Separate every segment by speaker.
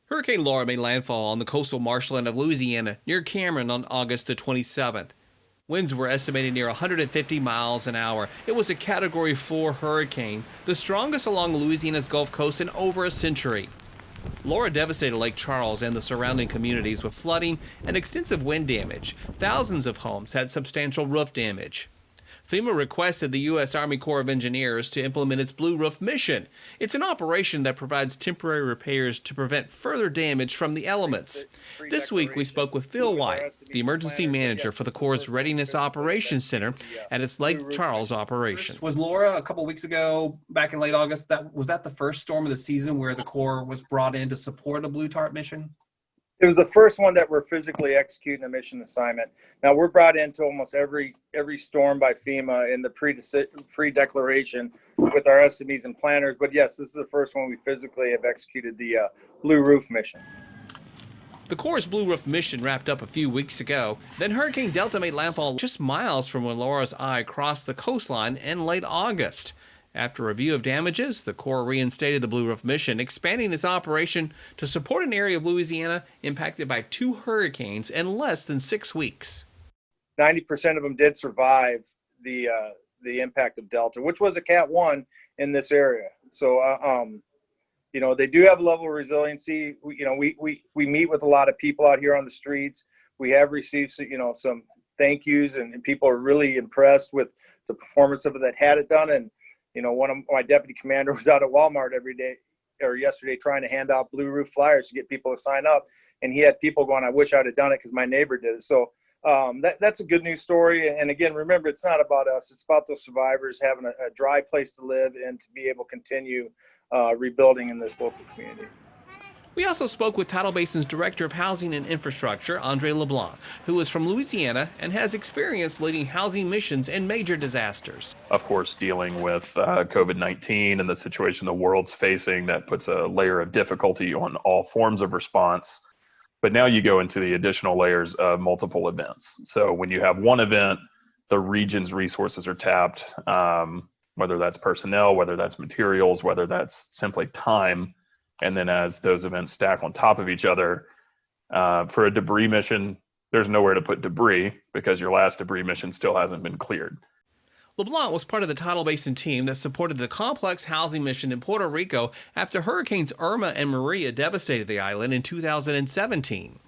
Speaker 1: Hurricane Laura made landfall on the coastal marshland of Louisiana near Cameron on August the 27th. Winds were estimated near 150 miles an hour. It was a Category 4 hurricane, the strongest along Louisiana's Gulf Coast in over a century. Laura devastated Lake Charles and the surrounding communities with flooding and extensive wind damage. Thousands of homes had substantial roof damage. FEMA requested the U.S. Army Corps of Engineers to implement its Blue Roof mission. It's an operation that provides temporary repairs to prevent further damage from the elements. This week, we spoke with Phil White, the emergency manager for the Corps' Readiness Operations Center at its Lake Charles operation.
Speaker 2: Was Laura a couple weeks ago, back in late August, was that the first storm of the season where the Corps was brought in to support a Blue Tarp mission?
Speaker 3: It was the first one that we're physically executing a mission assignment. Now we're brought into almost every storm by FEMA in the pre-declaration with our SMEs and planners. But yes, this is the first one we physically have executed the Blue Roof mission.
Speaker 1: The Corps' Blue Roof mission wrapped up a few weeks ago. Then Hurricane Delta made landfall just miles from where Laura's eye crossed the coastline in late August. After review of damages, the Corps reinstated the Blue Roof mission, expanding its operation to support an area of Louisiana impacted by 2 hurricanes in less than 6 weeks.
Speaker 3: 90% of them did survive the impact of Delta, which was a Cat 1 in this area. So, they do have a level of resiliency. We meet with a lot of people out here on the streets. We have received, some thank yous, and people are really impressed with the performance of it that had it done. And one of my deputy commander was out at Walmart yesterday trying to hand out Blue Roof flyers to get people to sign up. And he had people going, I wish I'd have done it because my neighbor did it. So that's a good news story. And again, remember, it's not about us. It's about those survivors having a dry place to live and to be able to continue rebuilding in this local community.
Speaker 1: We also spoke with Tidal Basin's Director of Housing and Infrastructure, Andre LeBlanc, who is from Louisiana and has experience leading housing missions in major disasters.
Speaker 4: Of course, dealing with COVID-19 and the situation the world's facing, that puts a layer of difficulty on all forms of response. But now you go into the additional layers of multiple events. So when you have one event, the region's resources are tapped, whether that's personnel, whether that's materials, whether that's simply time. And then as those events stack on top of each other, for a debris mission, there's nowhere to put debris because your last debris mission still hasn't been cleared.
Speaker 1: LeBlanc was part of the Tidal Basin team that supported the complex housing mission in Puerto Rico after Hurricanes Irma and Maria devastated the island in 2017.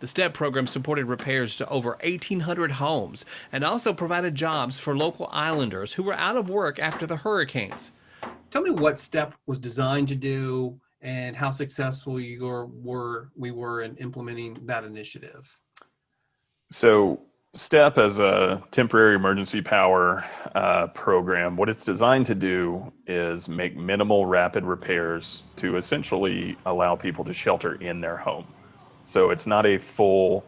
Speaker 1: The STEP program supported repairs to over 1,800 homes and also provided jobs for local islanders who were out of work after the hurricanes.
Speaker 2: Tell me what STEP was designed to do and how successful we were in implementing that initiative.
Speaker 4: So STEP, as a temporary emergency power program, what it's designed to do is make minimal rapid repairs to essentially allow people to shelter in their home. So it's not a full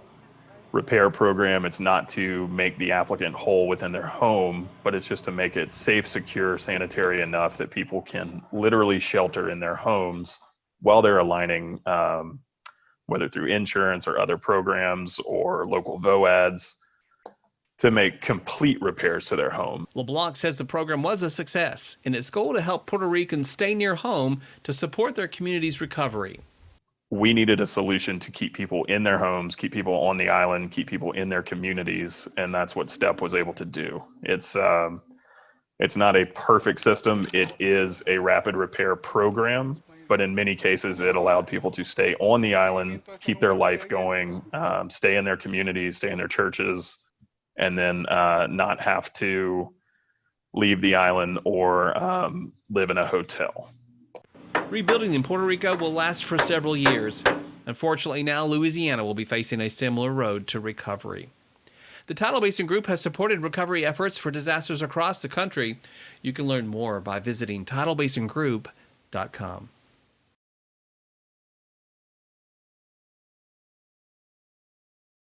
Speaker 4: repair program. It's not to make the applicant whole within their home, but it's just to make it safe, secure, sanitary enough that people can literally shelter in their homes while they're aligning, whether through insurance or other programs or local VOADs, to make complete repairs to their home.
Speaker 1: LeBlanc says the program was a success in its goal to help Puerto Ricans stay near home to support their community's recovery.
Speaker 4: We needed a solution to keep people in their homes, keep people on the island, keep people in their communities, and that's what STEP was able to do. It's not a perfect system. It is a rapid repair program, but in many cases, it allowed people to stay on the island, keep their life going, stay in their communities, stay in their churches, and then not have to leave the island or live in a hotel.
Speaker 1: Rebuilding in Puerto Rico will last for several years. Unfortunately, now Louisiana will be facing a similar road to recovery. The Tidal Basin Group has supported recovery efforts for disasters across the country. You can learn more by visiting tidalbasingroup.com.